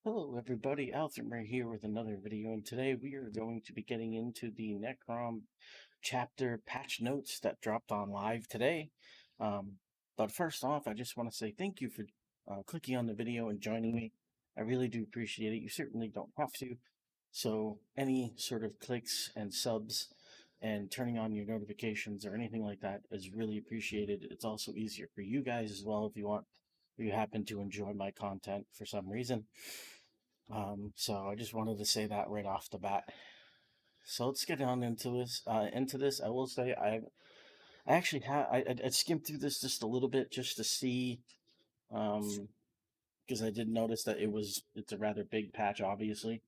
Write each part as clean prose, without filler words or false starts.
Hello everybody, Althermer here with another video, and today we are going to be getting into the Necrom chapter patch notes that dropped on live today. But first off, I just want to say thank you for clicking on the video and joining me. I really do appreciate it. You certainly don't have to. So any sort of clicks and subs and turning on your notifications or anything like that is really appreciated. It's also easier for you guys as well if you happen to enjoy my content for some reason. So I just wanted to say that right off the bat. So let's get on into this. I will say I actually I skimmed through this just a little bit just to see, um, because I did notice that it's a rather big patch, obviously.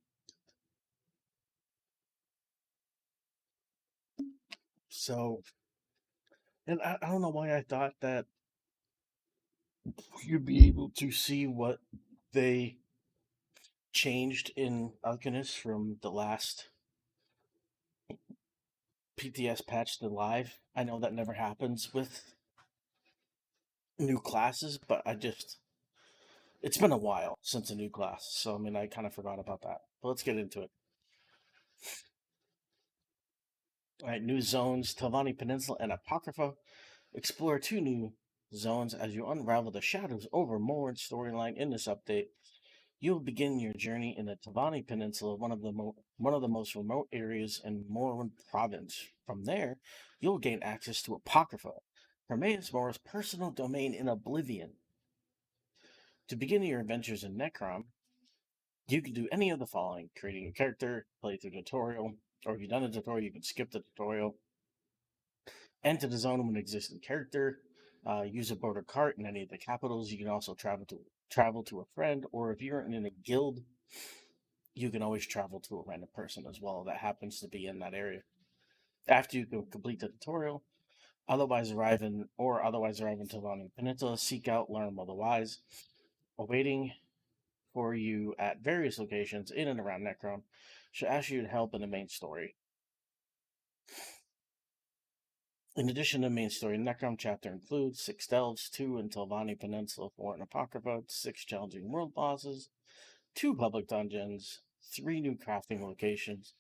So, and I don't know why I thought that you'd be able to see what they changed in Arcanist from the last PTS patch to live. I know that never happens with new classes, but it's been a while since a new class, so I mean I kind of forgot about that. But let's get into it. All right, new zones: Telvanni Peninsula and Apocrypha. Explore two new zones as you unravel the shadows over Morn's storyline. In this update, you'll begin your journey in the Telvanni Peninsula, one of the most remote areas in Morrowind Province. From there, you'll gain access to Apocrypha, Hermaeus Mor's personal domain in Oblivion. To begin your adventures in Necrom, you can do any of the following: creating a character, play through the tutorial, or if you've done the tutorial, you can skip the tutorial, enter the zone with an existing character, use a border cart in any of the capitals. You can also travel to a friend, or if you're in a guild, you can always travel to a random person as well that happens to be in that area. After you complete the tutorial, otherwise arrive in Telvanni Peninsula, seek out, learn while the wise, awaiting for you at various locations in and around Necrom should ask you to help in the main story. In addition to the main story, Necrom chapter includes 6 delves, 2 in Telvanni Peninsula, 4 in Apocrypha, 6 challenging world bosses, 2 public dungeons, 3 new crafting locations,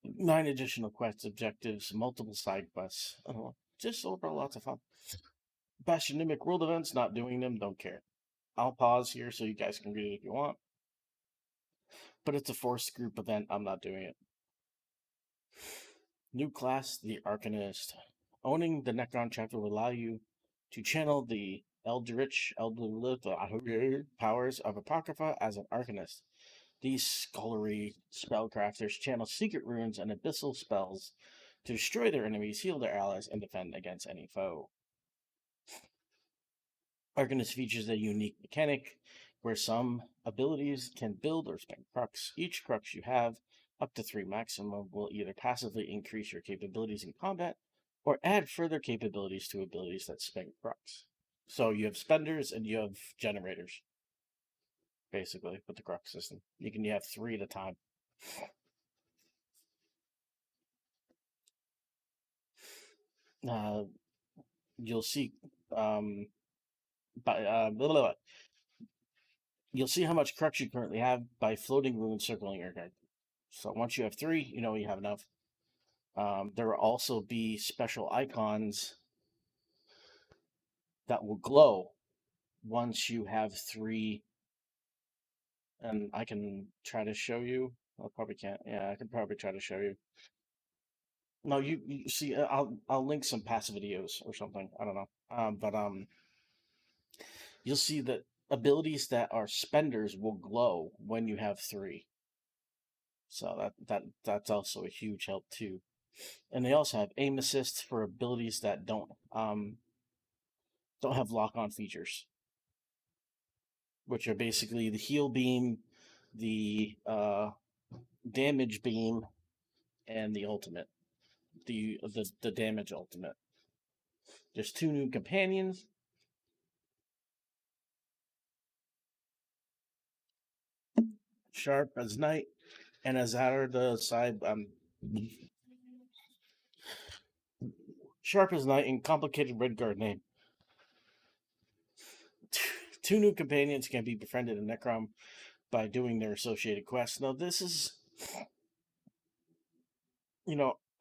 9 additional quest objectives, multiple side quests. Just overall lots of fun. Bastionymic world events, not doing them, don't care. I'll pause here so you guys can read it if you want. But it's a forced group event, I'm not doing it. New class, the Arcanist. Owning the Necron chapter will allow you to channel the Eldritch powers of Apocrypha as an Arcanist. These scholarly spellcrafters channel secret runes and abyssal spells to destroy their enemies, heal their allies, and defend against any foe. Arcanist features a unique mechanic where some abilities can build or spend crux. Each crux you have, up to 3 maximum, will either passively increase your capabilities in combat or add further capabilities to abilities that spend crux. So you have spenders and you have generators, basically, with the crux system. You have 3 at a time. You'll see blah, blah, blah. You'll see how much crux you currently have by floating runes circling your character. So once you have 3, you know you have enough. There will also be special icons that will glow once you have 3, and I can try to show you. I probably can't. Yeah, I can probably try to show you. No, you see, I'll link some past videos or something. I don't know. But you'll see that abilities that are spenders will glow when you have 3. So that's also a huge help too. And they also have aim assist for abilities that don't have lock-on features, which are basically the heal beam, the damage beam, and the ultimate, the damage ultimate. There's 2 new companions. Sharp as night, and as are the side Sharp as night and complicated red guard name. 2 new companions can be befriended in Necrom. by doing their associated quests. Now, this is,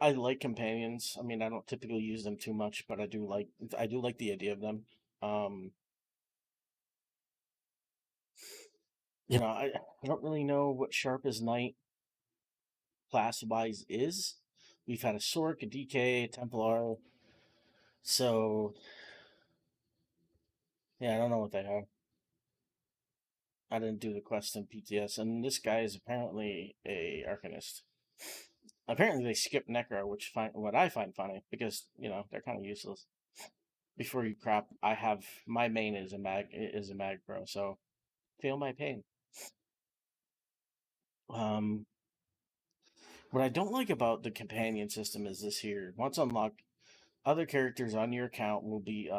I like companions. I mean, I don't typically use them too much, but I do like the idea of them. Um, I don't really know what Sharp as Knight class wise is. We've had a Sorc, a DK, a Templar. So yeah, I don't know what they have. I didn't do the quest in PTS, and this guy is apparently a Arcanist. Apparently, they skipped Necro, what I find funny because they're kind of useless. Before you crop, I have my main is a mag bro, so feel my pain. Um, what I don't like about the companion system is this here. Once unlocked, other characters on your account will be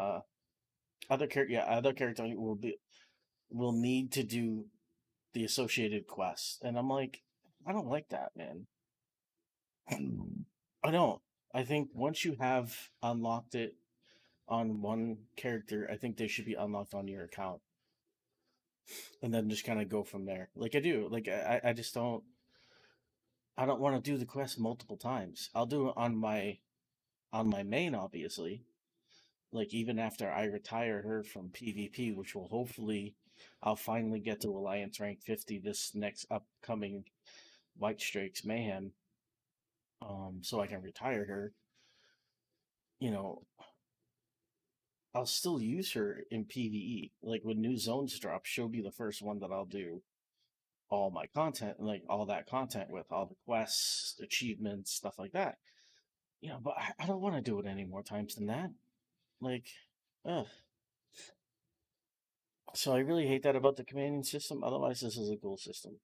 other characters will need to do the associated quests, and I'm like, I don't like that, man. I don't. I think once you have unlocked it on one character, I think they should be unlocked on your account, and then just kind of go from there. Like I do. Like I just don't. I don't want to do the quest multiple times. I'll do it on my main, obviously. Like even after I retire her from PvP, which will hopefully I'll finally get to Alliance rank 50 this next upcoming White Strikes Mayhem. So I can retire her. You know, I'll still use her in PvE. Like when new zones drop, she'll be the first one that I'll do all my content, like all that content with all the quests, achievements, stuff like that. But I don't want to do it any more times than that. Like, ugh. So I really hate that about the companion system. Otherwise, this is a cool system.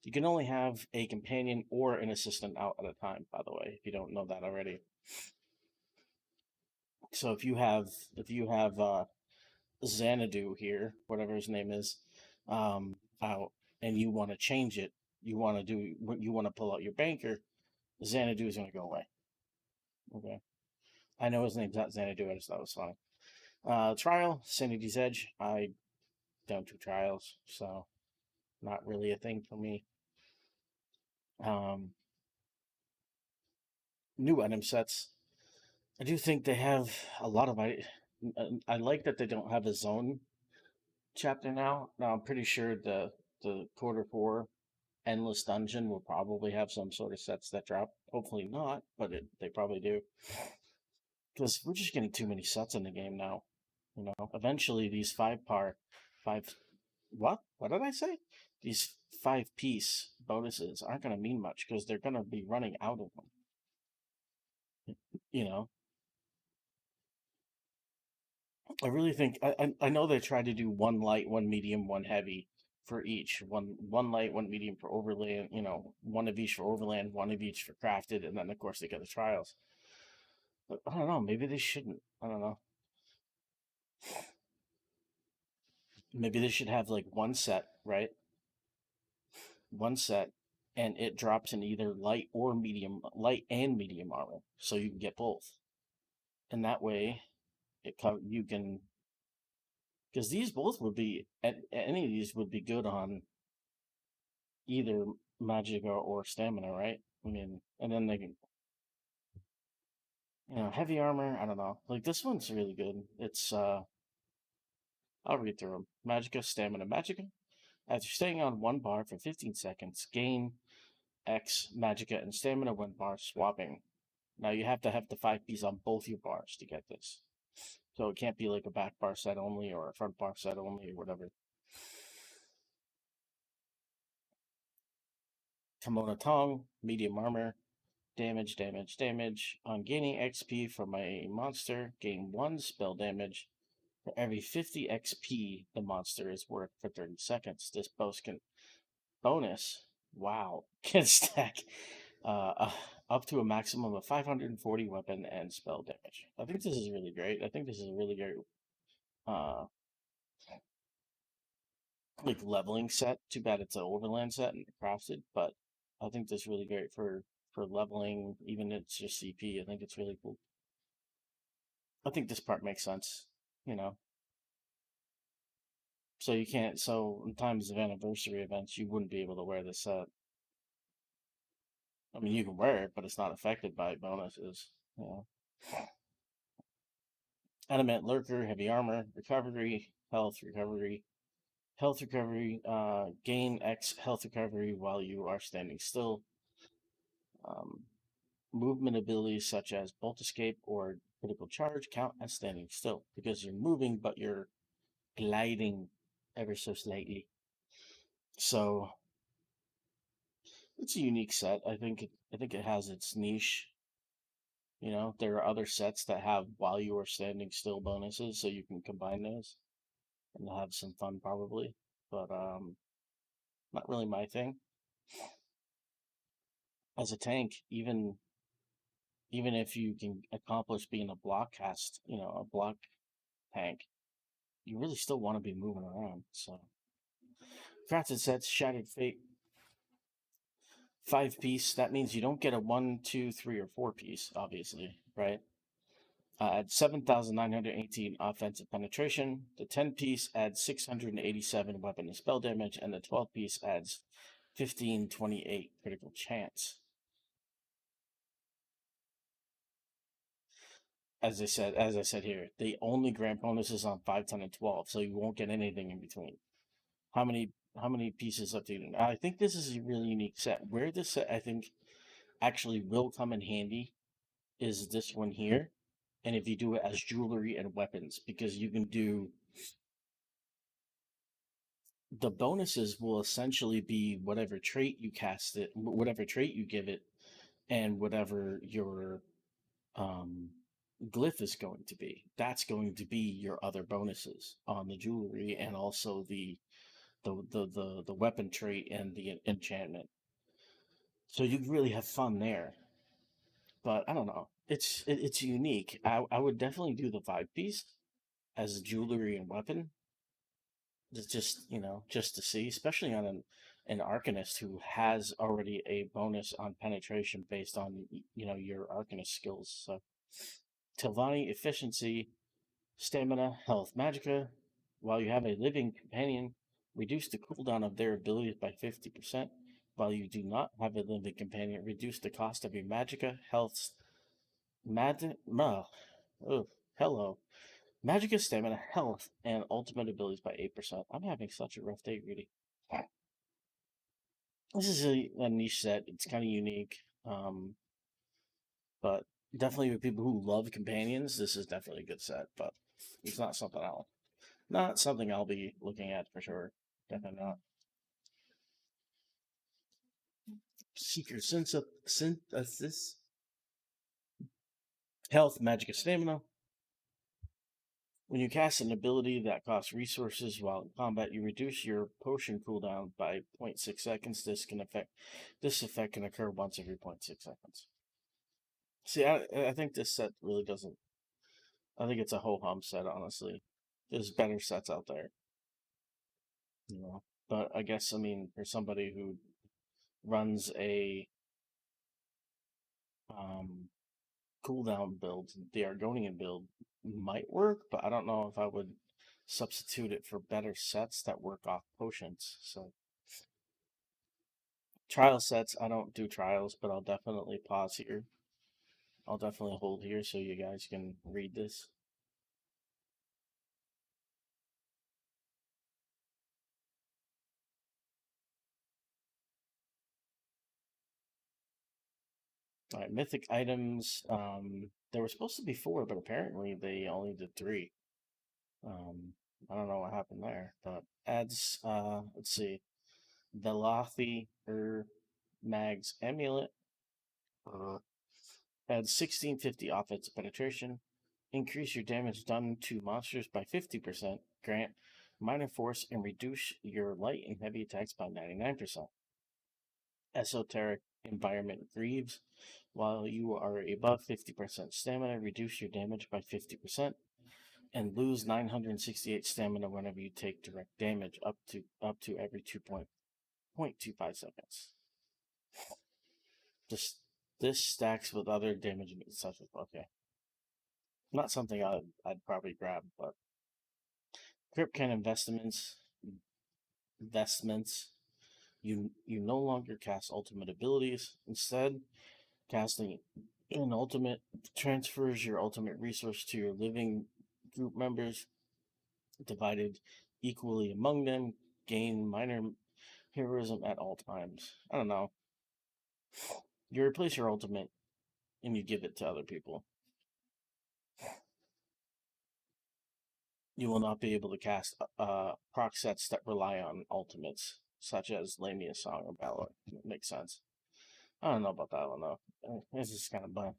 You can only have a companion or an assistant out at a time, by the way, if you don't know that already. So if you have Xanadu here, whatever his name is, out, and you want to change it, you want to pull out your banker, Xanadu is going to go away. Okay, I know his name's not Xanadu. I just thought it was funny. Trial, Sanity's Edge. I don't do trials, so not really a thing for me. Um, New item sets. I do think they have a lot of. I like that they don't have a zone chapter now. Now I'm pretty sure the quarter 4 endless dungeon will probably have some sort of sets that drop. Hopefully not, but they probably do. Because we're just getting too many sets in the game now. Eventually these five. What did I say? These 5-piece bonuses aren't going to mean much because they're going to be running out of them. You know, I really think I know they tried to do one light, one medium, one heavy for each. One light, one medium for overland. One of each for overland, one of each for crafted, and then of course they got the trials. But I don't know. Maybe they shouldn't. I don't know. Maybe they should have like one set, right? One set, and it drops in either light and medium armor, so you can get both. And that way, you can, because these both would be any of these would be good on either magic or stamina, right? I mean, and then they can, heavy armor. I don't know. Like this one's really good. I'll read through them. Magica, stamina, magica. After staying on one bar for 15 seconds, gain X magica and stamina when bar swapping. Now you have to have the 5-piece on both your bars to get this. So it can't be like a back bar set only or a front bar set only or whatever. Kimono Tongue, medium armor, damage, damage, damage. On gaining XP from a monster, gain 1 spell damage for every 50 XP the monster is worth for 30 seconds. This bonus, wow, can stack up to a maximum of 540 weapon and spell damage. I think this is really great. I think this is a really great uh, like leveling set. Too bad it's an overland set and crafted, but I think this is really great for leveling. Even if it's just CP, I think it's really cool. I think this part makes sense. You know, So you can't. So in times of anniversary events, you wouldn't be able to wear this set. I mean, you can wear it, but it's not affected by bonuses. You know. Adamant Lurker, Heavy Armor, Recovery, Health Recovery, gain X Health Recovery while you are standing still. Um, movement abilities such as Bolt Escape or Critical Charge count as standing still because you're moving, but you're gliding ever so slightly. So it's a unique set. I think it has its niche. You know, there are other sets that have while you are standing still bonuses, so you can combine those and have some fun probably. But not really my thing. As a tank, even if you can accomplish being a block cast, you know, a block tank, you really still want to be moving around. So crafted sets, Shattered Fate, 5 piece. That means you don't get a one, two, three, or 4 piece, obviously, right? At 7,918 offensive penetration. The 10 piece adds 687 weapon and spell damage, and the 12 piece adds 1528 critical chance. As I said here, they only grant bonuses on 5, 10, and 12, so you won't get anything in between. How many pieces of do? I think this is a really unique set. Where this set I think actually will come in handy is this one here, and if you do it as jewelry and weapons, because you can do the bonuses will essentially be whatever trait you cast it, whatever trait you give it, and whatever your um, glyph is going to be. That's going to be your other bonuses on the jewelry and also the weapon trait and the enchantment. So you really have fun there. But I don't know. It's unique. I would definitely do the 5 piece as jewelry and weapon. Just just to see, especially on an Arcanist who has already a bonus on penetration based on your Arcanist skills. So Tilvani efficiency, stamina, health, magicka. While you have a living companion, reduce the cooldown of their abilities by 50%. While you do not have a living companion, reduce the cost of your magicka, health, oh, hello. Magicka, stamina, health, and ultimate abilities by 8%. I'm having such a rough day, Rudy. This is a niche set. It's kind of unique. But definitely with people who love companions, this is definitely a good set. But it's not something I'll be looking at for sure. Definitely not. Seeker synthesis, health, magic, stamina. When you cast an ability that costs resources while in combat, you reduce your potion cooldown by 0.6 seconds. This effect can occur once every 0.6 seconds. See, I think this set really doesn't. I think it's a ho hum set, honestly. There's better sets out there, you know. But I guess for somebody who runs a um, cooldown build, the Argonian build might work, but I don't know if I would substitute it for better sets that work off potions. So trial sets, I don't do trials, but I'll definitely pause here. I'll definitely hold here so you guys can read this. All right, mythic items. There were supposed to be 4, but apparently they only did 3. Um, I don't know what happened there, but adds. Let's see, Velothi Mag's amulet. Adds 1650 offensive penetration. Increase your damage done to monsters by 50%. Grant minor force and reduce your light and heavy attacks by 99%. Esoteric environment grieves. While you are above 50% stamina, reduce your damage by 50% and lose 968 stamina whenever you take direct damage up to every 2.25 seconds. This stacks with other damage and stuff. Okay. Not something I'd probably grab, but Crypt Can investments. investments. You no longer cast ultimate abilities. Instead, casting an ultimate transfers your ultimate resource to your living group members, divided equally among them. Gain minor heroism at all times. I don't know. You replace your ultimate and you give it to other people. You will not be able to cast proc sets that rely on ultimates, such as Lamia Song or Valor. It makes sense. I don't know about that one though. This is kind of bad,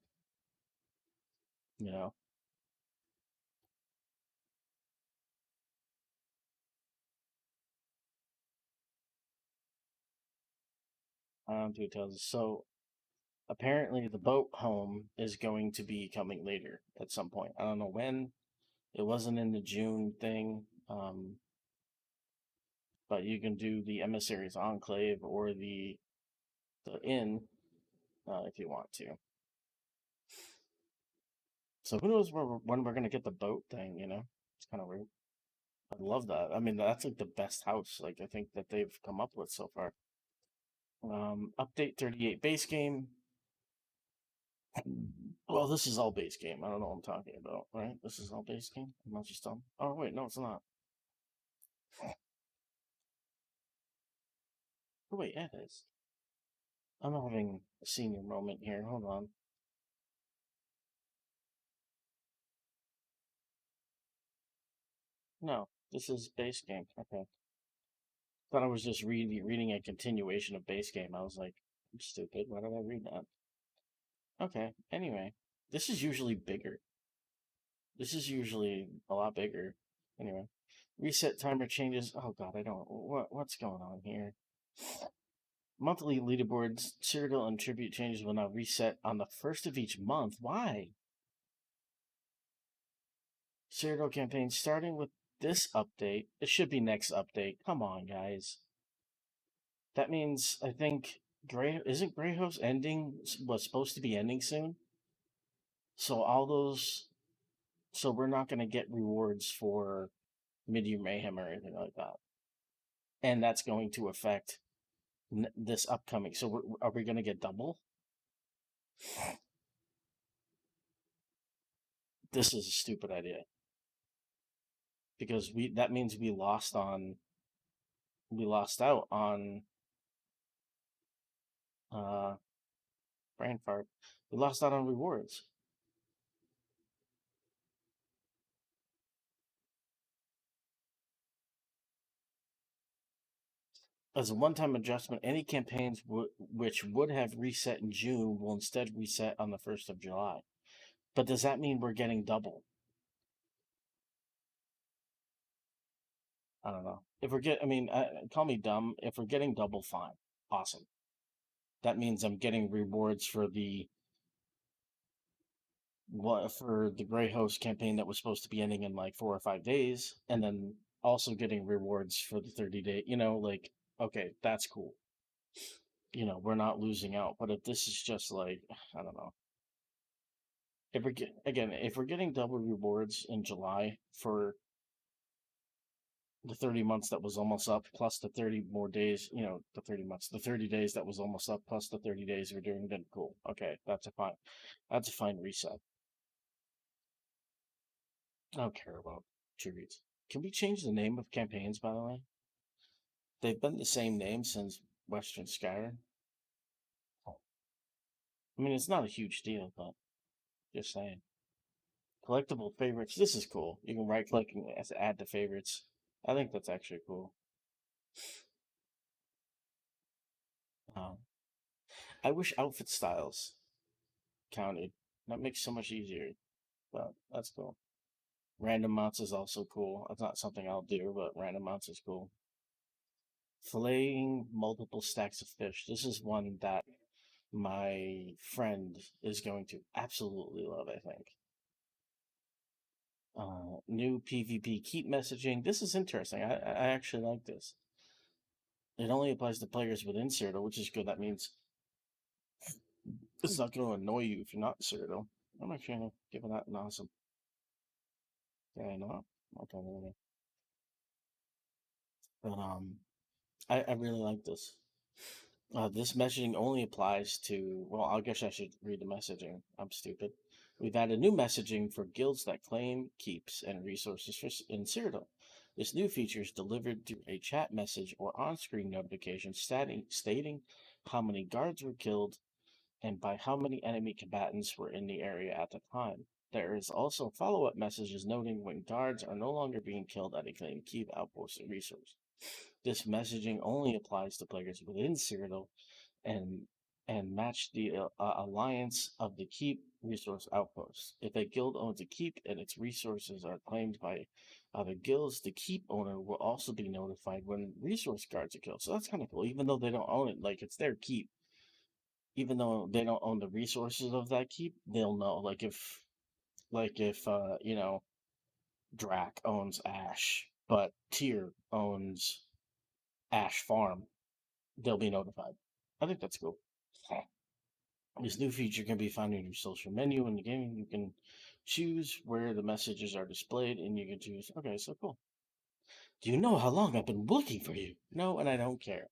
you know. I don't do tells. So apparently, the boat home is going to be coming later at some point. I don't know when. It wasn't in the June thing, but you can do the Emissaries Enclave or the Inn if you want to. So who knows when we're gonna get the boat thing? You know, it's kind of weird. I love that. I mean, that's like the best house. Like I think that they've come up with so far. Update 38 base game. Well, this is all base game. I don't know what I'm talking about, right? This is all base game. I'm not just dumb. Oh wait, no, it's not. Oh wait, yeah, it is. I'm having a senior moment here. Hold on. No, this is base game. Okay. Thought I was just reading a continuation of base game. I was like, I'm stupid. Why did I read that? Okay. Anyway, this is usually bigger. This is usually a lot bigger. Anyway, reset timer changes. Oh god, I don't. What's going on here? Monthly leaderboards, Cyrodiil and tribute changes will now reset on the first of each month. Why? Cyrodiil campaign starting with this update. It should be next update. Come on, guys. That means I think Grey isn't Greyhouse ending was supposed to be ending soon. So all those, so we're not going to get rewards for Mid-Year Mayhem or anything like that, and that's going to affect this upcoming. So are we going to get double? This is a stupid idea because we that means we lost out on uh brain fart. We lost out on rewards. As a one-time adjustment, any campaigns which would have reset in June will instead reset on the 1st of July. But does that mean we're getting double? I don't know. If we're I mean, call me dumb. If we're getting double, fine, awesome. That means I'm getting rewards for the Grey Host campaign that was supposed to be ending in like 4 or 5 days, and then also getting rewards for the 30-day. You know, like okay, that's cool. You know, we're not losing out. But if this is just like, I don't know. If we're getting double rewards in July for the 30 months that was almost up, plus the 30 more days, you know, the 30 months, the 30 days that was almost up, plus the 30 days we're doing, then cool. Okay, that's a fine reset. I don't care about tributes. Can we change the name of campaigns, by the way? They've been the same name since Western Skyrim. I mean, it's not a huge deal, but just saying. Collectible favorites. This is cool. You can right click and add to favorites. I think that's actually cool. Um, I wish outfit styles counted. That makes so much easier. But that's cool. Random mounts is also cool. That's not something I'll do, but random mounts is cool. Filleting multiple stacks of fish. This is one that my friend is going to absolutely love, I think. New PvP keep messaging. This is interesting. I actually like this. It only applies to players within Cyrodiil, which is good. That means it's not going to annoy you if you're not Cyrodiil. I'm actually giving that an awesome. Yeah, I know. Okay, but I really like this. This messaging only applies to, well, I guess I should read the messaging. I'm stupid. We've added new messaging for guilds that claim keeps and resources in Cyrodiil. This new feature is delivered through a chat message or on-screen notification stating how many guards were killed and by how many enemy combatants were in the area at the time. There is also follow-up messages noting when guards are no longer being killed at a claimed keep outpost or resource. This messaging only applies to players within Cyrodiil and match the alliance of the keep resource outposts. If a guild owns a keep and its resources are claimed by other guilds, the keep owner will also be notified when resource guards are killed. So that's kind of cool, even though they don't own it. Like it's their keep, even though they don't own the resources of that keep, they'll know. Like if Drac owns Ash, but Tyr owns Ash Farm, they'll be notified. I think that's cool. This new feature can be found in your social menu in the game. You can choose where the messages are displayed, and you can choose. Okay, so cool. Do you know how long I've been looking for you? No, and I don't care.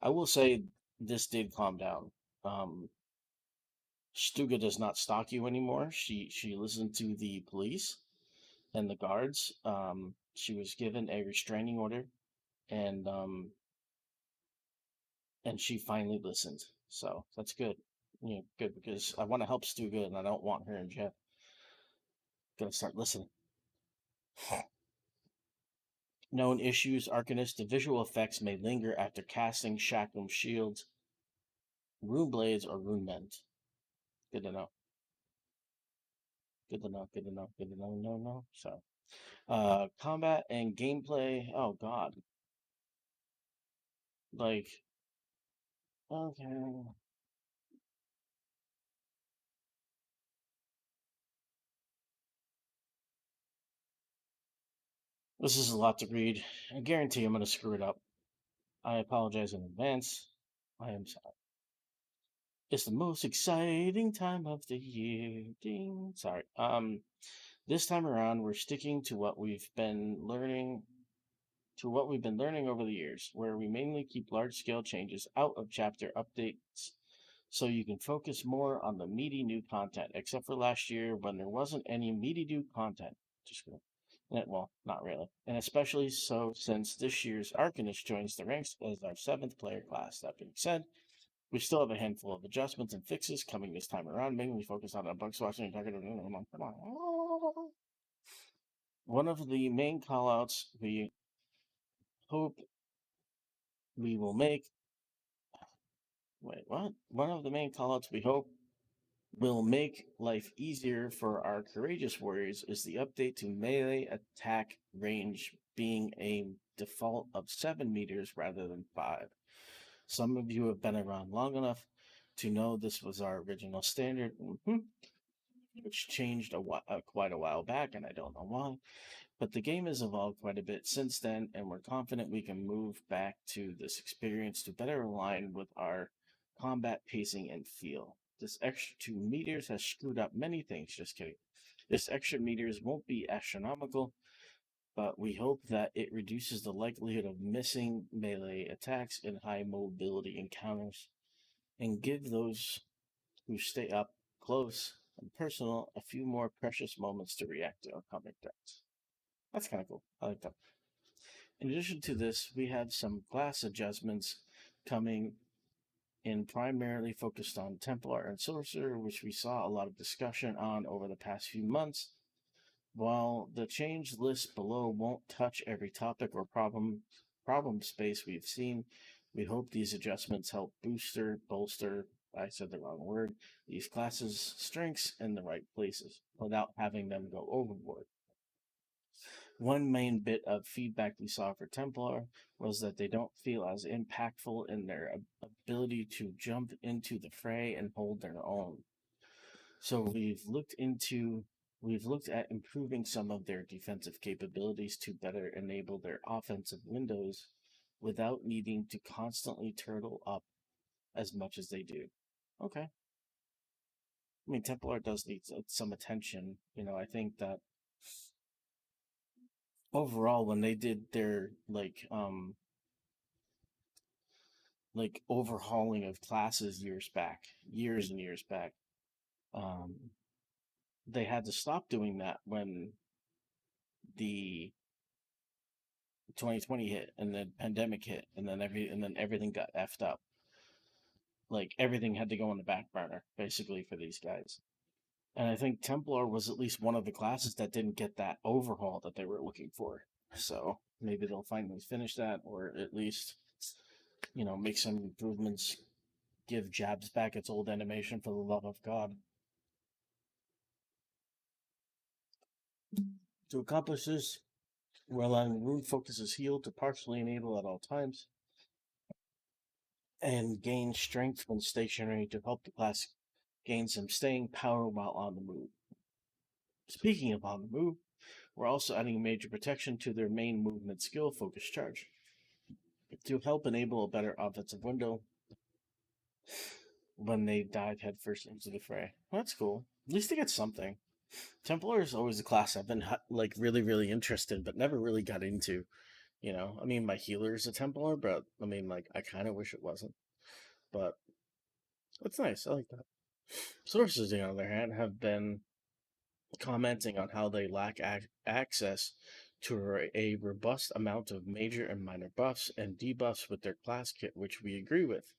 I will say this did calm down. Um, Stuga does not stalk you anymore. She listened to the police and the guards. She was given a restraining order, and um, and she finally listened. So that's good. Good because I want to help Stuga, and I don't want her in jail. Gonna start listening. Known issues, Arcanist, the visual effects may linger after casting Shackram shields, rune blades, or rune mend. Good to know. Good to know. Good to know. Good to know. No. So, combat and gameplay. Oh God, like okay. This is a lot to read. I guarantee I'm gonna screw it up. I apologize in advance. I am sorry. It's the most exciting time of the year. Ding. Sorry. This time around, we're sticking to what we've been learning over the years, where we mainly keep large scale changes out of chapter updates so you can focus more on the meaty new content, except for last year when there wasn't any meaty new content. Just kidding. Well, not really. And especially so since this year's Arcanist joins the ranks as our seventh player class. That being said, we still have a handful of adjustments and fixes coming this time around, mainly focused on bug swatching and targeted. Come on. One of the main callouts we hope we will make Wait, what? One of the main callouts we hope will make life easier for our courageous warriors is the update to melee attack range being a default of 7 meters rather than 5. Some of you have been around long enough to know this was our original standard, which changed quite a while back, and I don't know why. But the game has evolved quite a bit since then, and we're confident we can move back to this experience to better align with our combat pacing and feel. This extra 2 meters has screwed up many things, just kidding. This extra meters won't be astronomical, but we hope that it reduces the likelihood of missing melee attacks in high mobility encounters and give those who stay up close and personal a few more precious moments to react to upcoming threats. That's kind of cool. I like that. In addition to this, we have some class adjustments coming in primarily focused on Templar and Sorcerer, which we saw a lot of discussion on over the past few months. While the change list below won't touch every topic or problem space we've seen, we hope these adjustments help bolster, I said the wrong word, these classes' strengths in the right places without having them go overboard. One main bit of feedback we saw for Templar was that they don't feel as impactful in their ability to jump into the fray and hold their own. So we've looked at improving some of their defensive capabilities to better enable their offensive windows without needing to constantly turtle up as much as they do. Okay. I mean, Templar does need some attention. I think that overall, when they did their like overhauling of classes years back, years and years back. Um, they had to stop doing that when the 2020 hit and the pandemic hit, and then everything got effed up. Like everything had to go on the back burner basically for these guys. And I think Templar was at least one of the classes that didn't get that overhaul that they were looking for. So maybe they'll finally finish that, or at least, make some improvements, give Jabs back its old animation for the love of God. To accomplish this, we're allowing Rune Focus's heal to partially enable at all times, and gain strength when stationary to help the class gain some staying power while on the move. Speaking of on the move, we're also adding major protection to their main movement skill, Focus Charge, to help enable a better offensive window when they dive headfirst into the fray. Well, that's cool. At least they get something. Templar is always a class I've been like really, really interested, but never really got into. I mean, my healer is a Templar, but I mean, like, I kind of wish it wasn't. But it's nice. I like that. Sources, on the other hand, have been commenting on how they lack access to a robust amount of major and minor buffs and debuffs with their class kit, which we agree with.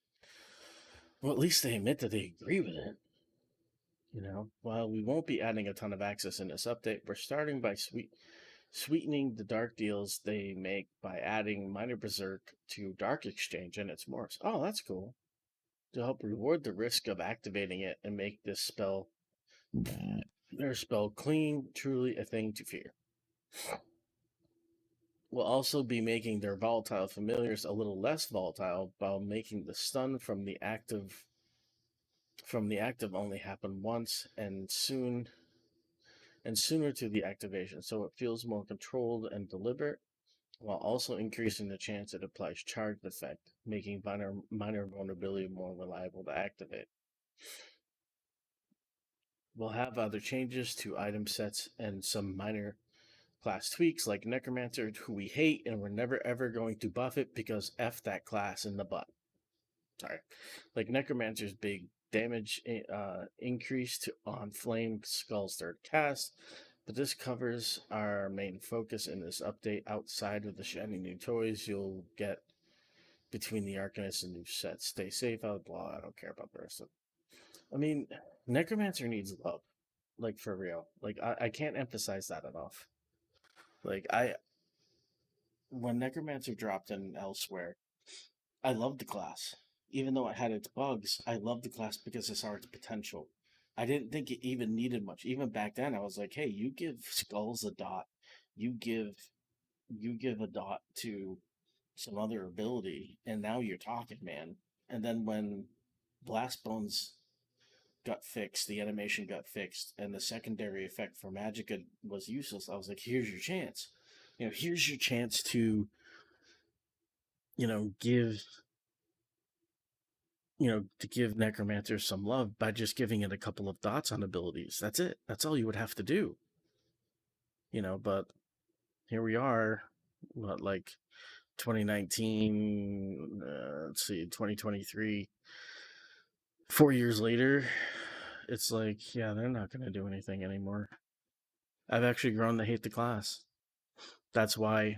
Well, at least they admit that they agree with it. While we won't be adding a ton of access in this update, we're starting by sweetening the dark deals they make by adding Minor Berserk to Dark Exchange and its morphs. Oh, that's cool. To help reward the risk of activating it and make their spell clean, truly a thing to fear. We'll also be making their volatile familiars a little less volatile by making the stun from the active only happen once and sooner to the activation, so it feels more controlled and deliberate, while also increasing the chance it applies charged effect, making minor vulnerability more reliable to activate. We'll have other changes to item sets and some minor class tweaks like Necromancer, who we hate, and we're never ever going to buff it because F that class in the butt. Sorry. Like Necromancer's big damage increase on Flame Skull's third cast, but this covers our main focus in this update outside of the shiny new toys you'll get between the Arcanist and new sets. Stay safe, I don't care about the rest of it. I mean, Necromancer needs love. Like, for real. Like, I can't emphasize that enough. Like, when Necromancer dropped in elsewhere, I loved the class. Even though it had its bugs, I loved the class because I saw its potential. I didn't think it even needed much. Even back then, I was like, "Hey, you give Skulls a dot, you give a dot to some other ability, and now you're talking, man." And then when Blast Bones got fixed, the animation got fixed, and the secondary effect for Magicka was useless. I was like, "Here's your chance. Here's your chance to, give to give Necromancer some love by just giving it a couple of dots on abilities. That's it. That's all you would have to do. But here we are, like 2019, let's see, 2023, 4 years later, it's like, yeah, they're not going to do anything anymore. I've actually grown to hate the class. That's why,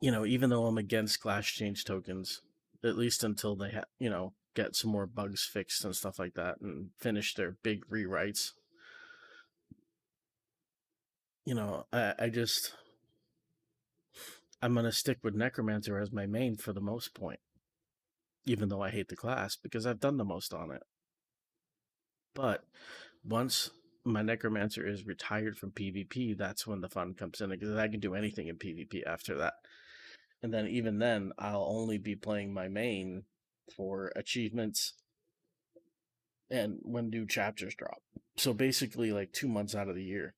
even though I'm against class change tokens, at least until they get some more bugs fixed and stuff like that and finish their big rewrites. I'm going to stick with Necromancer as my main for the most point, even though I hate the class because I've done the most on it. But once my Necromancer is retired from PvP, that's when the fun comes in, because I can do anything in PvP after that. And then even then, I'll only be playing my main for achievements and when new chapters drop. So basically like 2 months out of the year.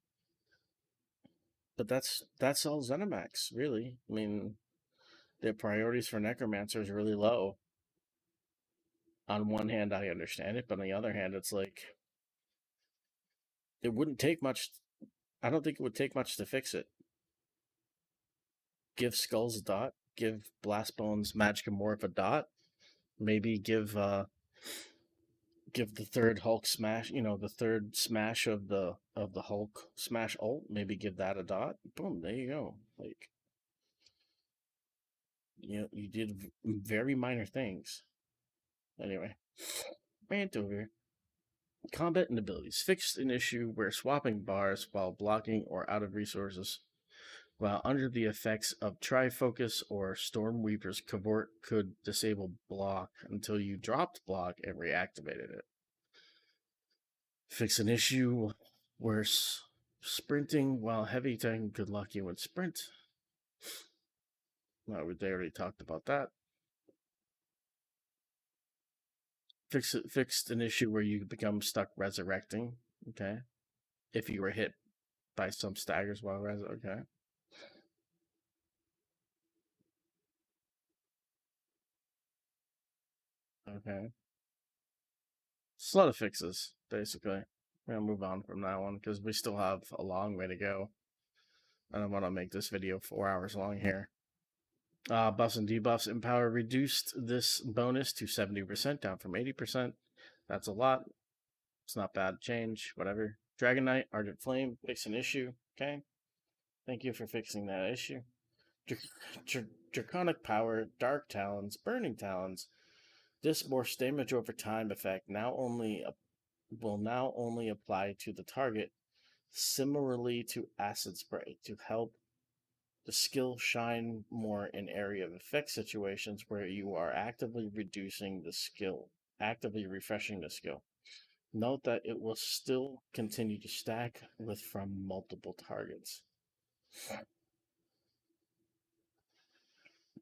But that's all ZeniMax, really. I mean, their priorities for Necromancer is really low. On one hand, I understand it, but on the other hand, it's like, it wouldn't take much. I don't think it would take much to fix it. Give Skulls a dot. give Blast Bones Magic and Morph a dot. Maybe give the third Hulk smash, the third smash of the Hulk smash ult. Maybe give that a dot. Boom, there you go. Like, you did very minor things. Anyway, rant over. Combat and abilities. Fixed an issue where swapping bars while blocking or out of resources while under the effects of Trifocus or Storm Weaver's Cavort could disable block until you dropped block and reactivated it. Fix an issue where sprinting while heavy attacking could lock you in sprint. No, they already talked about that. Fixed an issue where you become stuck resurrecting. Okay. If you were hit by some staggers while okay. Okay. It's a lot of fixes, basically. We're gonna move on from that one because we still have a long way to go. I don't want to make this video 4 hours long here. Buffs and debuffs. Empower reduced this bonus to 70%, down from 80%. That's a lot. It's not bad change, whatever. Dragon Knight, Ardent Flame, fix an issue. Okay. Thank you for fixing that issue. Draconic Power, Dark Talons, Burning Talons. This morphs damage over time effect will now only apply to the target, similarly to Acid Spray, to help the skill shine more in area of effect situations where you are actively refreshing the skill. Note that it will still continue to stack with from multiple targets.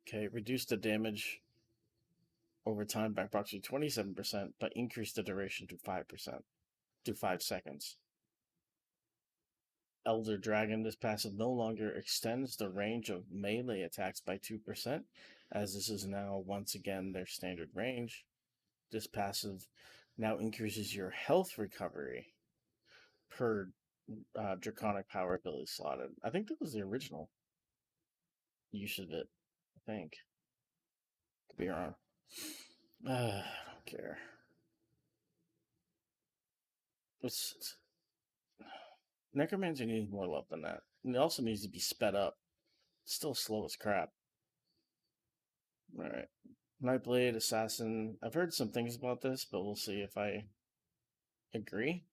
Okay, reduce the damage over time by approximately 27%, but increase the duration to 5%, to 5 seconds. Elder Dragon, this passive no longer extends the range of melee attacks by 2%, as this is now once again their standard range. This passive now increases your health recovery per Draconic Power ability slotted. I think that was the original use of it. I think. Could be wrong. I don't care. Necromancer needs more love than that. And it also needs to be sped up. It's still slow as crap. Alright. Nightblade, Assassin. I've heard some things about this, but we'll see if I agree.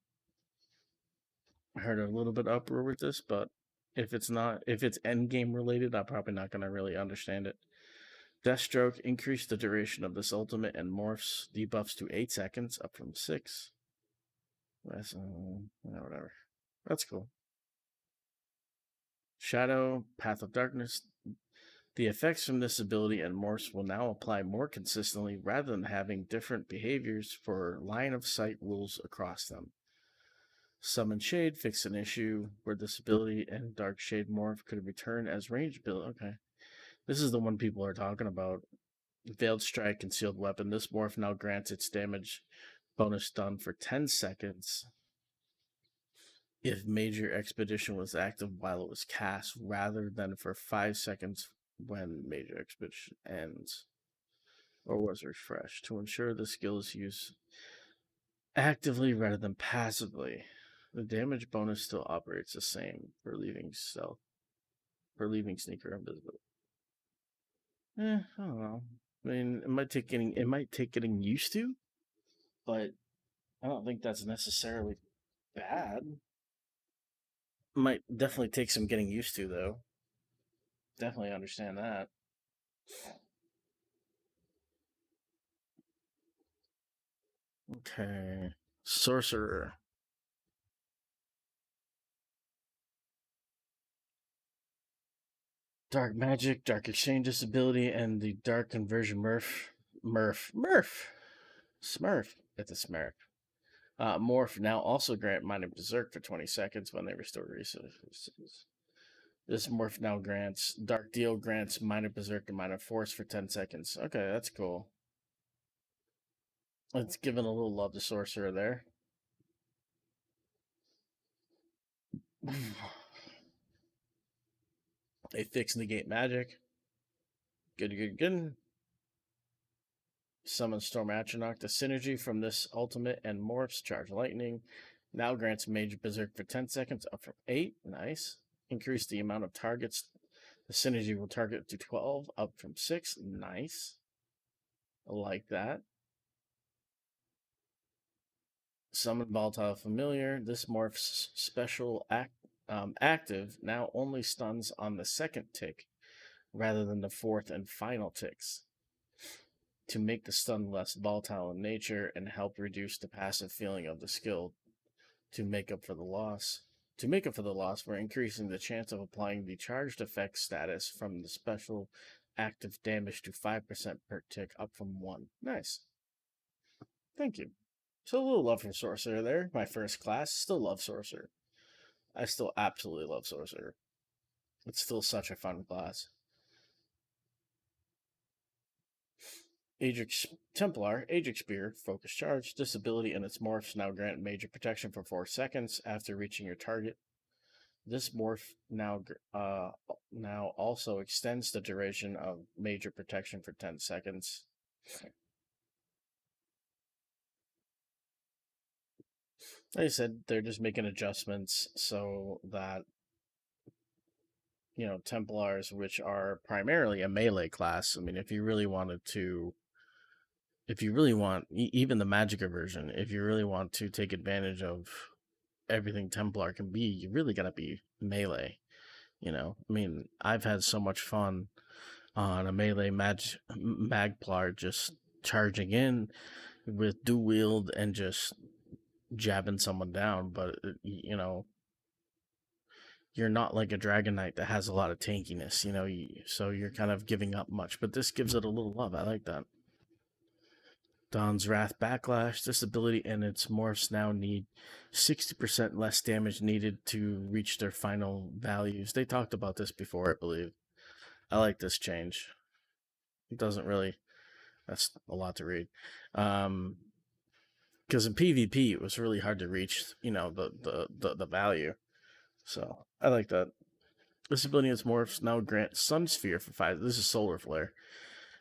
I heard a little bit uproar with this, but if it's endgame related, I'm probably not going to really understand it. Deathstroke, increase the duration of this ultimate and morphs debuffs to 8 seconds, up from 6. That's, whatever. That's cool. Shadow, Path of Darkness. The effects from this ability and morphs will now apply more consistently rather than having different behaviors for line of sight rules across them. Summon Shade, fix an issue where this ability and Dark Shade morph could return as range ability. Okay. This is the one people are talking about. Veiled Strike, Concealed Weapon. This morph now grants its damage bonus done for 10 seconds if Major Expedition was active while it was cast, rather than for 5 seconds when Major Expedition ends or was refreshed, to ensure the skill is used actively rather than passively. The damage bonus still operates the same for leaving Sneaker invisible. I don't know. I mean, it might take getting used to, but I don't think that's necessarily bad. Might definitely take some getting used to, though. Definitely understand that. Okay. Sorcerer. Dark Magic, Dark Exchange Disability, and the Dark Conversion Smurf. It's a Smurf. Morph now also grant Minor Berserk for 20 seconds when they restore resources. This morph now grants Dark Deal grants Minor Berserk and Minor Force for 10 seconds. Okay, that's cool. Let's give it a little love to Sorcerer there. They fix negate magic. Good. Summon Storm Atronach. The synergy from this ultimate and morphs charge lightning. Now grants Mage Berserk for 10 seconds, up from 8. Nice. Increase the amount of targets the synergy will target to 12, up from 6. Nice. I like that. Summon Volatile Familiar. This morph's special active now only stuns on the second tick rather than the fourth and final ticks, to make the stun less volatile in nature and help reduce the passive feeling of the skill to make up for the loss. To make up for the loss, we're increasing the chance of applying the charged effect status from the special active damage to 5% per tick, up from 1. Nice. Thank you. So a little love for Sorcerer there. My first class. Still love Sorcerer. I still absolutely love Sorcerer. It's still such a fun class. Templar, Aegis Spear, Focus Charge. This ability and its morphs now grant major protection for 4 seconds after reaching your target. This morph now also extends the duration of major protection for 10 seconds. Like I said, they're just making adjustments so that, you know, Templars, which are primarily a melee class, I mean, if you really want, even the Magicka version, if you really want to take advantage of everything Templar can be, you really gotta be melee. You know, I mean, I've had so much fun on a melee Magplar just charging in with dual wield and just jabbing someone down, but you know, you're not like a Dragon Knight that has a lot of tankiness, you know, so you're kind of giving up much, but this gives it a little love. I like that. Dawn's Wrath Backlash. This ability and its morphs now need 60% less damage needed to reach their final values. They talked about this before, I believe. I like this change. It doesn't really... That's a lot to read. Because in PvP, it was really hard to reach, you know, the value. So, I like that. This ability and its morphs now grant Sun Sphere for 5... This is Solar Flare.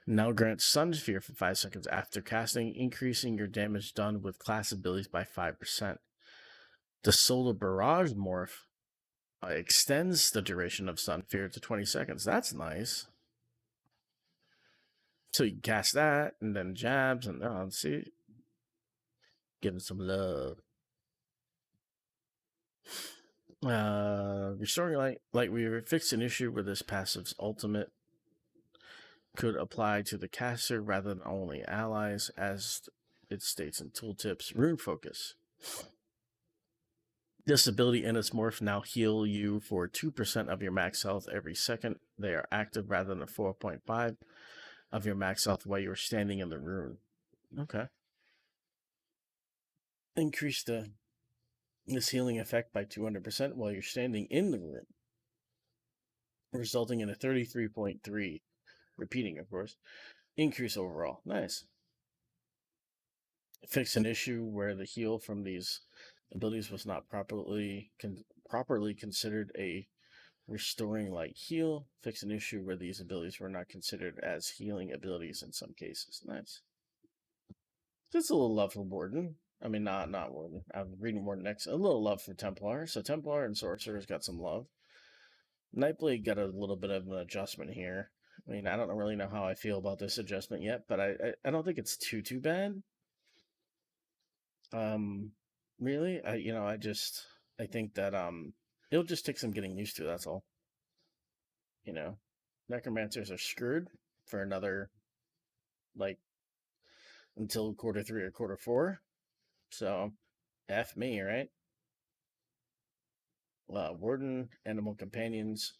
Now grant Sun Sphere for 5 seconds after casting, increasing your damage done with class abilities by 5%. The Solar Barrage morph extends the duration of Sun Sphere to 20 seconds. That's nice. So you can cast that, and then jabs, and see, give it some love. Restoring Light Weaver. Fix an issue where this passive's ultimate could apply to the caster rather than only allies, as it states in tooltips. Rune Focus. This ability and its morph now heal you for 2% of your max health every second they are active, rather than 4.5 of your max health while you're standing in the rune. Okay. Increase this healing effect by 200% while you're standing in the rune, resulting in a 33.3, repeating of course, increase overall. Nice. Fix an issue where the heal from these abilities was not properly considered a restoring light heal. Fix an issue where these abilities were not considered as healing abilities in some cases. Nice. Just a little love for Warden. I mean, not Warden. I'm reading Warden next. A little love for Templar. So Templar and Sorcerer's got some love. Nightblade got a little bit of an adjustment here. I mean, I don't really know how I feel about this adjustment yet, but I don't think it's too bad. Really, I think that it'll just take some getting used to. That's all. You know, necromancers are screwed for another, like, until quarter 3 or quarter 4. So, F me, right? Warden, Animal Companions,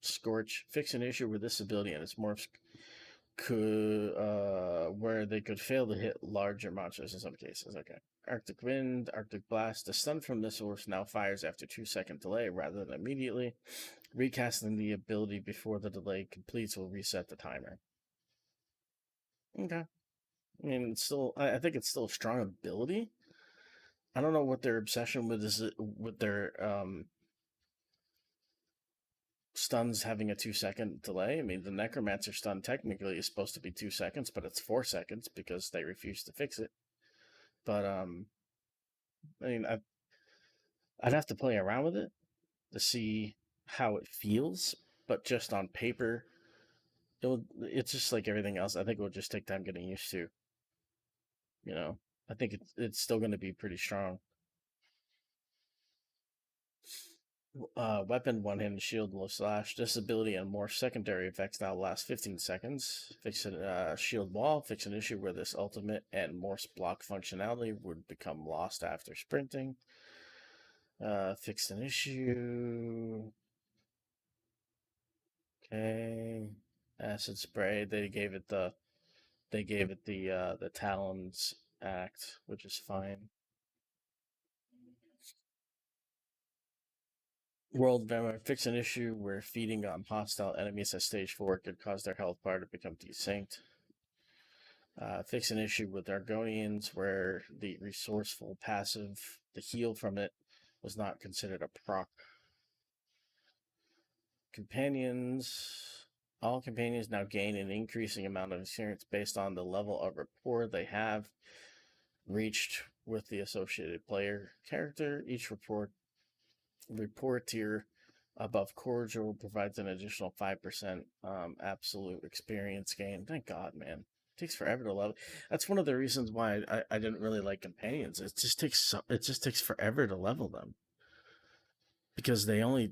Scorch. Fix an issue with this ability and its morphs could, where they could fail to hit larger monsters in some cases. Okay. Arctic Wind, Arctic Blast. The stun from this source now fires after 2-second delay rather than immediately. Recasting the ability before the delay completes will reset the timer. Okay. I mean, it's still, I think it's still a strong ability. I don't know what their obsession with their stuns having a 2 second delay. I mean, the Necromancer stun technically is supposed to be 2 seconds, but it's 4 seconds because they refuse to fix it. But I mean, I'd have to play around with it to see how it feels. But just on paper, it's just like everything else. I think it will just take time getting used to. You know, I think it's still going to be pretty strong. Weapon, one hand shield, low slash. This ability and more secondary effects now last 15 seconds. Fix a shield wall. Fix an issue where this ultimate and Morse block functionality would become lost after sprinting. Fix an issue. Okay. Acid spray. They gave it the Talons act, which is fine. World Vampire, fix an issue where feeding on hostile enemies at stage 4 could cause their health bar to become desynced. Fix an issue with Argonians where the resourceful passive, the heal from it, was not considered a proc. Companions. All companions now gain an increasing amount of experience based on the level of rapport they have reached with the associated player character. Each rapport tier above cordial provides an additional 5% absolute experience gain. Thank God, man. It takes forever to level. That's one of the reasons why I didn't really like companions. It just takes forever to level them because they only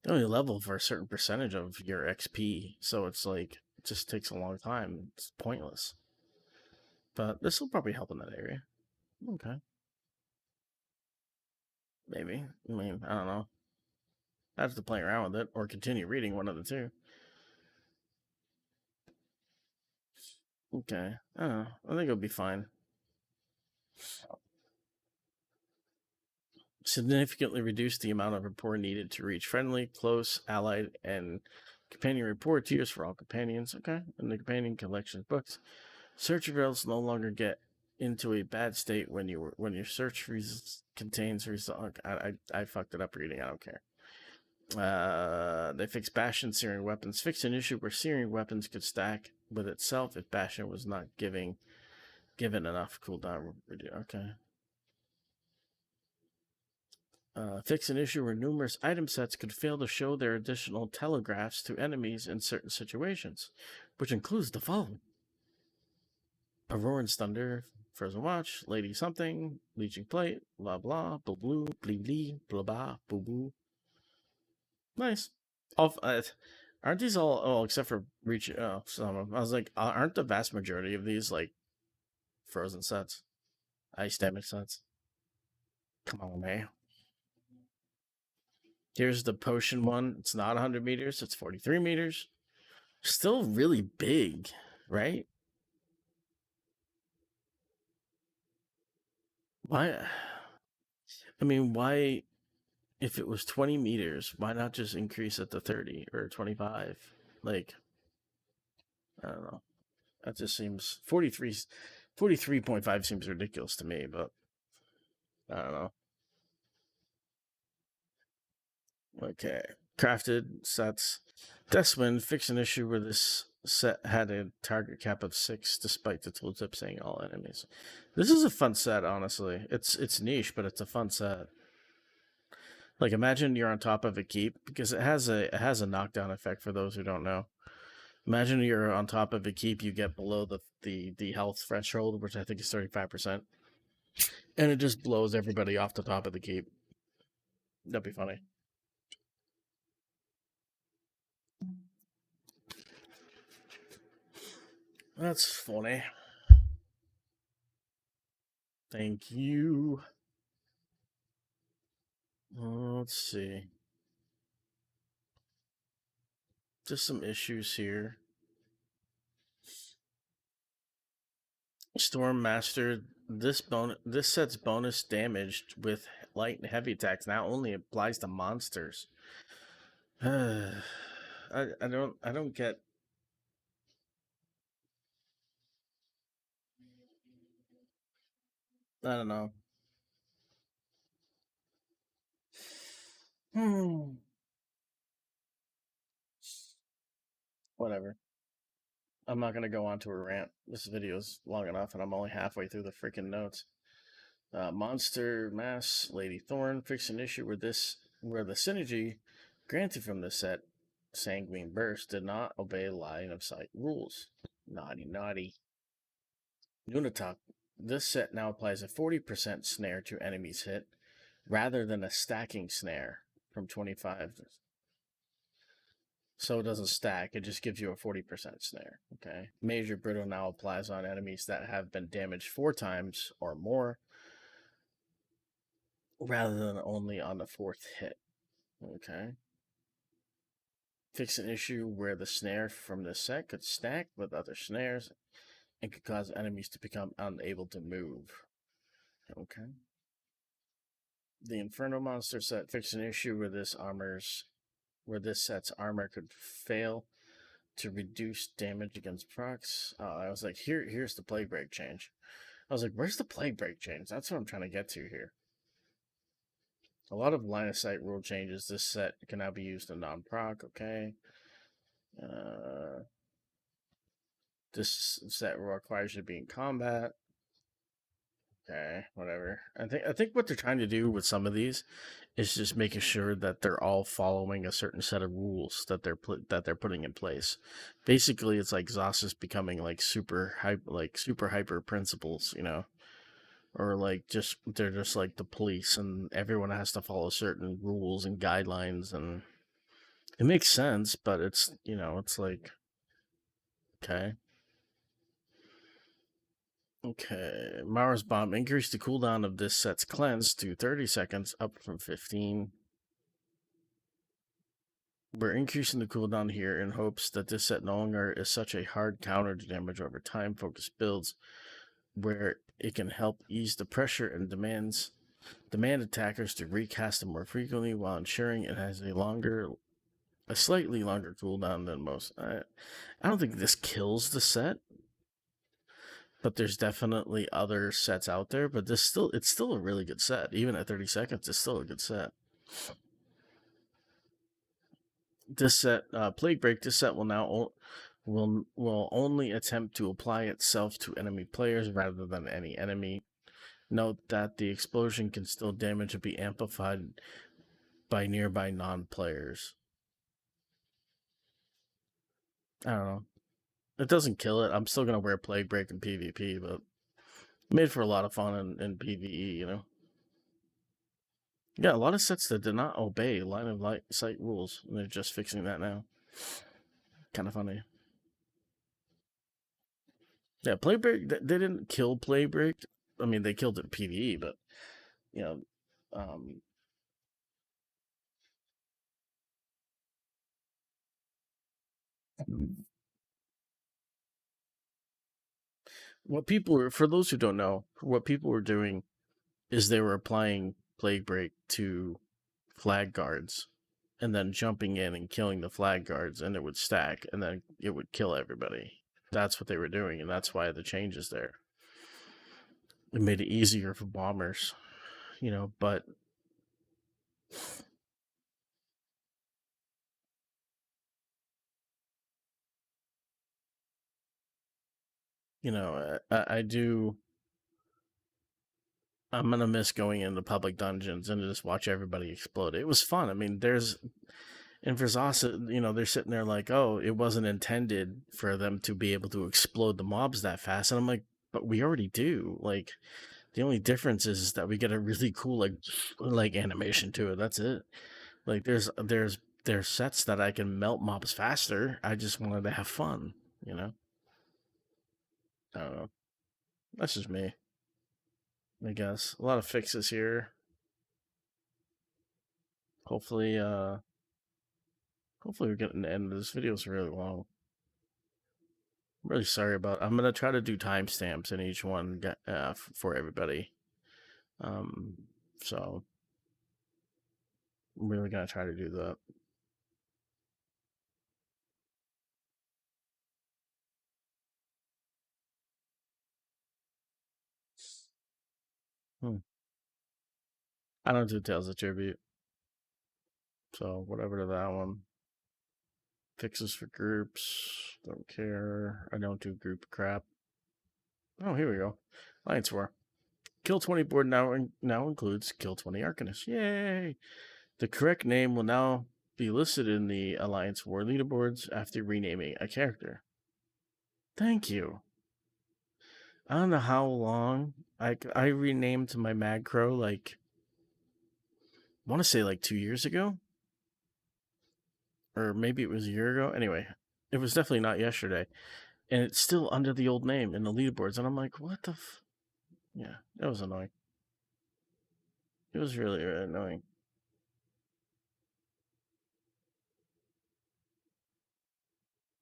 level for a certain percentage of your XP. So it's like it just takes a long time. It's pointless. But this will probably help in that area. Okay. Maybe. I mean, I don't know. I have to play around with it or continue reading, one of the two. Okay. I don't know. I think it'll be fine. Significantly reduce the amount of rapport needed to reach friendly, close, allied, and companion rapport tiers for all companions. Okay. And the companion collection books. Search results no longer get into a bad state when your search contains result. I fucked it up reading. I don't care. They fixed Bastion searing weapons. Fixed an issue where searing weapons could stack with itself if Bastion was not given enough cooldown. Okay. Fix an issue where numerous item sets could fail to show their additional telegraphs to enemies in certain situations, which includes the following: Auroran's Thunder, Frozen Watch, Lady Something, Leeching Plate, blah blah, blah blue, blee blee, blah blah, boo boo. Nice. Aren't these all? Oh, except for Reach. Oh, some of them. I was like, aren't the vast majority of these like Frozen sets, ice damage sets? Come on, man. Here's the potion one. It's not 100 meters. It's 43 meters. Still really big, right? Why? I mean, why? If it was 20 meters, why not just increase it to 30 or 25? Like, I don't know. That just seems 43.5 seems ridiculous to me, but I don't know. Okay. Crafted sets. Deathwind fixed an issue where this set had a target cap of 6 despite the tooltip saying all enemies. This is a fun set, honestly. It's niche, but it's a fun set. Like imagine you're on top of a keep because it has a knockdown effect for those who don't know. Imagine you're on top of a keep, you get below the health threshold, which I think is 35%, and it just blows everybody off the top of the keep. That'd be funny. That's funny. Thank you. Let's see. Just some issues here. Storm Master. This set's bonus damage with light and heavy attacks now only applies to monsters. I don't get. I don't know. Hmm. Whatever. I'm not gonna go on to a rant. This video's long enough, and I'm only halfway through the freaking notes. Monster Mass Lady Thorn fixed an issue where the synergy granted from the set Sanguine Burst did not obey line of sight rules. Naughty, naughty. Nunatak. This set now applies a 40% snare to enemies hit, rather than a stacking snare from 25. So it doesn't stack, it just gives you a 40% snare. Okay. Major Brittle now applies on enemies that have been damaged 4 times or more, rather than only on the 4th hit. Okay. Fix an issue where the snare from this set could stack with other snares and could cause enemies to become unable to move. Okay. The Inferno Monster set fixed an issue where this set's armor could fail to reduce damage against procs. I was like, here's the Plague Break change. I was like, where's the Plague Break change? That's what I'm trying to get to here. A lot of line of sight rule changes. This set can now be used in non-proc. Okay. This set requires you to be in combat. Okay, whatever. I think what they're trying to do with some of these is just making sure that they're all following a certain set of rules that they're putting in place. Basically, it's like Zos is becoming like super hyper principles, or like just they're just like the police, and everyone has to follow certain rules and guidelines, and it makes sense, but it's like okay. Okay, Mars Bomb increased the cooldown of this set's cleanse to 30 seconds, up from 15. We're increasing the cooldown here in hopes that this set no longer is such a hard counter to damage over time focused builds, where it can help ease the pressure and demand attackers to recast it more frequently while ensuring it has a slightly longer cooldown than most. I don't think this kills the set, but there's definitely other sets out there. But it's still a really good set. Even at 30 seconds, it's still a good set. This set, Plague Break. This set will only attempt to apply itself to enemy players rather than any enemy. Note that the explosion can still damage and be amplified by nearby non-players. I don't know. It doesn't kill it. I'm still gonna wear Plague Break in PvP, but made for a lot of fun in PvE. Yeah, a lot of sets that did not obey line of sight rules, and they're just fixing that now. Kind of funny. Yeah, Plague Break. They didn't kill Plague Break. I mean, they killed it in PvE, but you know, um, for those who don't know, what people were doing is they were applying Plague Break to flag guards and then jumping in and killing the flag guards, and it would stack, and then it would kill everybody. That's what they were doing, and that's why the change is there. It made it easier for bombers, but I do. I'm gonna miss going into public dungeons and just watch everybody explode. It was fun. I mean, and for Zasa, they're sitting there like, oh, it wasn't intended for them to be able to explode the mobs that fast. And I'm like, but we already do. Like, the only difference is that we get a really cool like animation to it. That's it. Like, there's sets that I can melt mobs faster. I just wanted to have fun. You know. I don't know. That's just me. I guess a lot of fixes here. Hopefully, hopefully we're getting the end of this video. Is really long. I'm really sorry about. I'm gonna try to do timestamps in each one for everybody. Um, so I'm really gonna try to do that. Hmm. I don't do Tales of Tribute. So whatever to that one. Fixes for groups. Don't care. I don't do group crap. Oh, here we go. Alliance War. Kill 20 board now includes Kill 20 Arcanists. Yay! The correct name will now be listed in the Alliance War leaderboards after renaming a character. Thank you. I don't know how long. I renamed my Mad Crow like, I want to say like 2 years ago. Or maybe it was a year ago. Anyway, it was definitely not yesterday. And it's still under the old name in the leaderboards. And I'm like, what the Yeah, that was annoying. It was really, really annoying.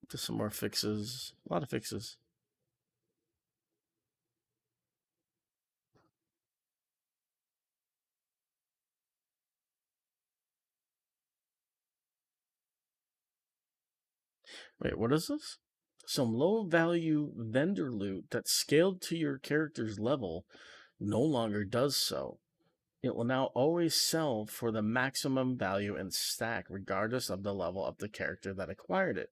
Just some more fixes. A lot of fixes. Wait, what is this? Some low value vendor loot that's scaled to your character's level no longer does so. It will now always sell for the maximum value and stack, regardless of the level of the character that acquired it.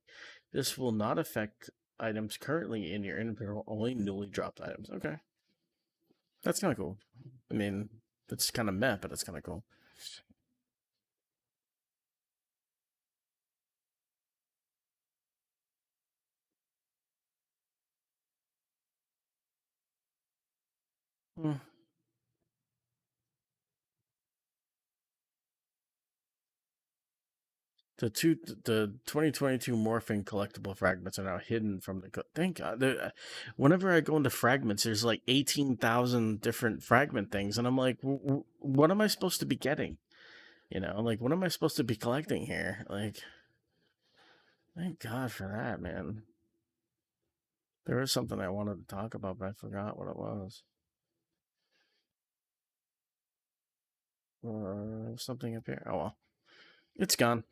This will not affect items currently in your inventory, only newly dropped items. Okay. That's kind of cool. I mean, it's kind of meh, but it's kind of cool. Hmm. The 2022 morphing collectible fragments are now hidden from the. Thank God. Whenever I go into fragments, there's like 18,000 different fragment things, and I'm like, what am I supposed to be getting? You know, like, what am I supposed to be collecting here? Like, thank God for that, man. There was something I wanted to talk about, but I forgot what it was. Something up here. Oh well, it's gone.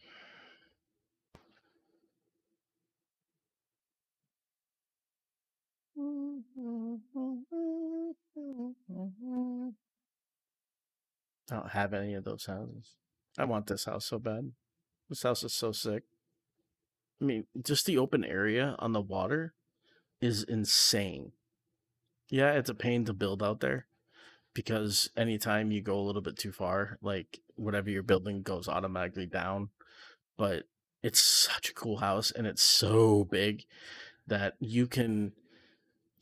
I don't have any of those houses. I want this house so bad. This house is so sick. I mean, just the open area on the water is insane. Yeah, it's a pain to build out there because anytime you go a little bit too far, like whatever you're building goes automatically down. But it's such a cool house and it's so big that you can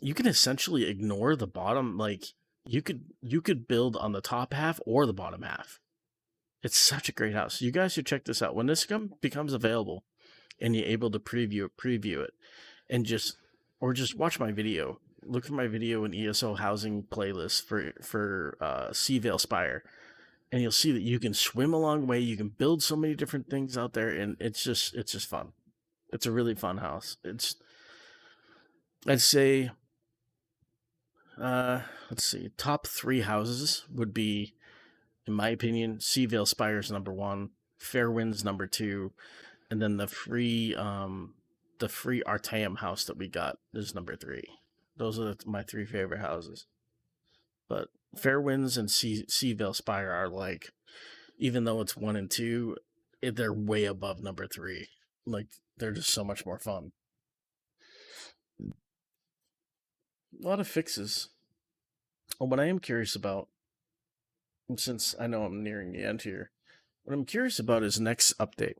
essentially ignore the bottom. Like you could build on the top half or the bottom half. It's such a great house. You guys should check this out when this becomes available and you're able to preview it and just watch my video. Look for my video in ESO housing playlist for Seavale Spire, and you'll see that you can swim a long way. You can build so many different things out there, and it's just fun. It's a really fun house. I'd say, let's see, top 3 houses would be, in my opinion, Seavale Spire's number 1, Fairwind's number 2, and then the free Artaeum house that we got is number 3. Those are my 3 favorite houses. But Fairwinds and Seavale Spire are like, even though it's 1 and 2, they're way above number 3. Like, they're just so much more fun. A lot of fixes. What I am curious about, since I know I'm nearing the end here, what I'm curious about is next update.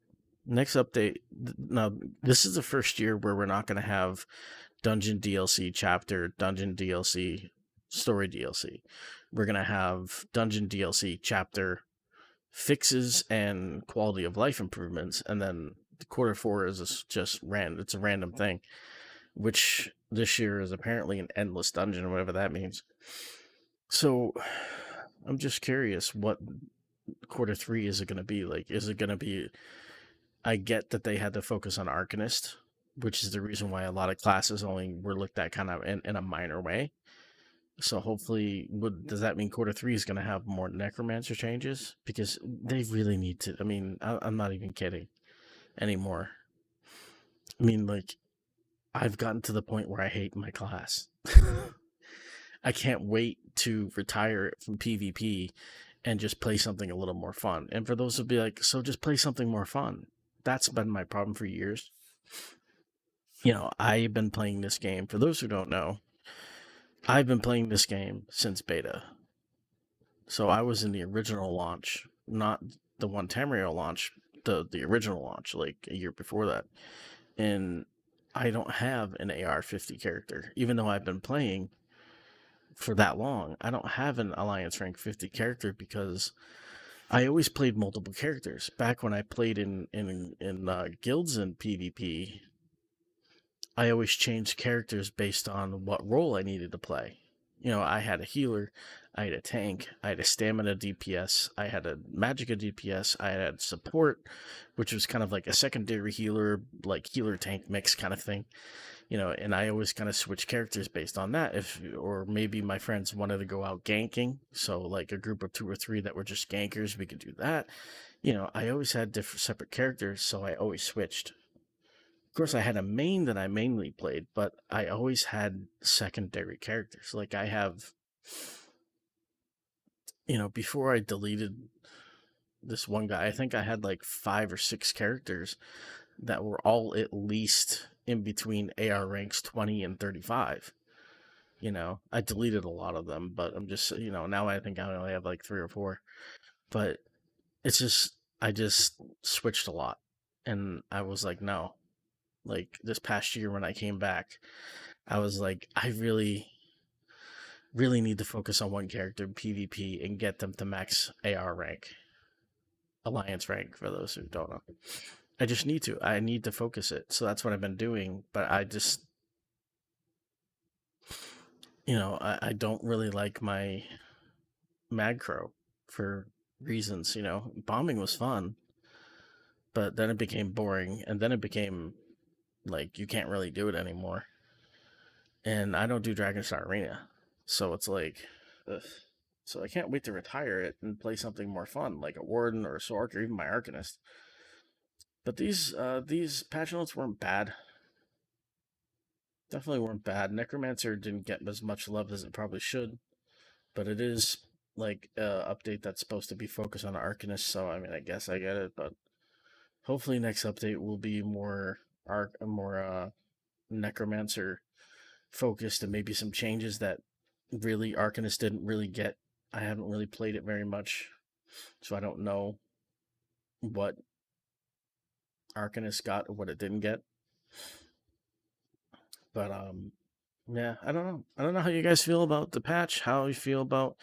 Next update. Now, this is the first year where we're not going to have Dungeon DLC chapter, Dungeon DLC, Story DLC. We're going to have Dungeon DLC chapter, fixes, and quality of life improvements. And then quarter 4 is just random. It's a random thing, which this year is apparently an endless dungeon, whatever that means. So I'm just curious what quarter 3 is it going to be like. Is it going to be, I get that they had to focus on Arcanist, which is the reason why a lot of classes only were looked at kind of in a minor way. So hopefully, does that mean quarter 3 is going to have more Necromancer changes? Because they really need to. I mean, I'm not even kidding anymore. I mean, like, I've gotten to the point where I hate my class. I can't wait to retire it from PvP and just play something a little more fun. And for those who be like, so just play something more fun. That's been my problem for years. I've been playing this game. For those who don't know, I've been playing this game since beta. So I was in the original launch, not the one Tamriel launch, the original launch, like a year before that. And I don't have an AR-50 character, even though I've been playing for that long. I don't have an Alliance rank 50 character because I always played multiple characters. Back when I played in guilds and PvP, I always changed characters based on what role I needed to play. I had a healer, I had a tank, I had a stamina DPS, I had a magicka DPS, I had support, which was kind of like a secondary healer, like healer tank mix kind of thing. And I always kind of switch characters based on that. Or maybe my friends wanted to go out ganking, so like a group of 2 or 3 that were just gankers, we could do that. I always had different separate characters, so I always switched. Of course, I had a main that I mainly played, but I always had secondary characters. Like I have, before I deleted this one guy, I think I had like 5 or 6 characters that were all at least in between AR ranks 20 and 35. I deleted a lot of them, but I'm just, now I think I only have like 3 or 4. But it's just, I just switched a lot. And I was like, no. Like this past year when I came back, I was like, I really, really need to focus on one character in PvP and get them to max AR rank, Alliance rank, for those who don't know. I just need to. I need to focus it. So that's what I've been doing. But I just, I don't really like my Magcro for reasons. Bombing was fun, but then it became boring, and then it became like you can't really do it anymore. And I don't do Dragonstar Arena, so it's like, ugh. So I can't wait to retire it and play something more fun, like a Warden or a Sorc or even my Arcanist. But these patch notes weren't bad. Definitely weren't bad. Necromancer didn't get as much love as it probably should, but it is like a update that's supposed to be focused on Arcanist, so I mean I guess I get it, but hopefully next update will be more Necromancer focused and maybe some changes that really Arcanist didn't really get. I haven't really played it very much, so I don't know what Arcanist got or what it didn't get. But yeah, I don't know. I don't know how you guys feel about the patch, how you feel about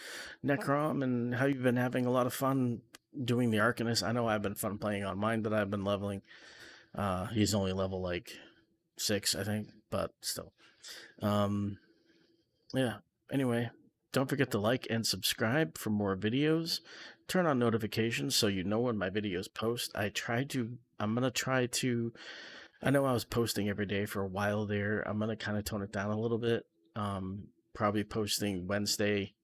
Necrom, and how you've been having a lot of fun doing the Arcanist. I know I've been fun playing on mine, but I've been leveling. He's only level like 6, I think, but still. Yeah. Anyway, don't forget to like and subscribe for more videos. Turn on notifications so you know when my videos post. I'm gonna try to. I know I was posting every day for a while there. I'm gonna kind of tone it down a little bit. Probably posting Wednesday,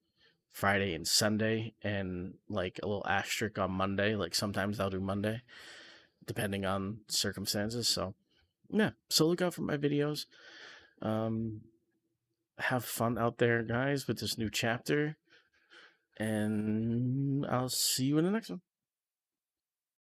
Friday, and Sunday, and like a little asterisk on Monday. Like sometimes I'll do Monday, depending on circumstances. So yeah, so look out for my videos. Have fun out there, guys, with this new chapter, and I'll see you in the next one.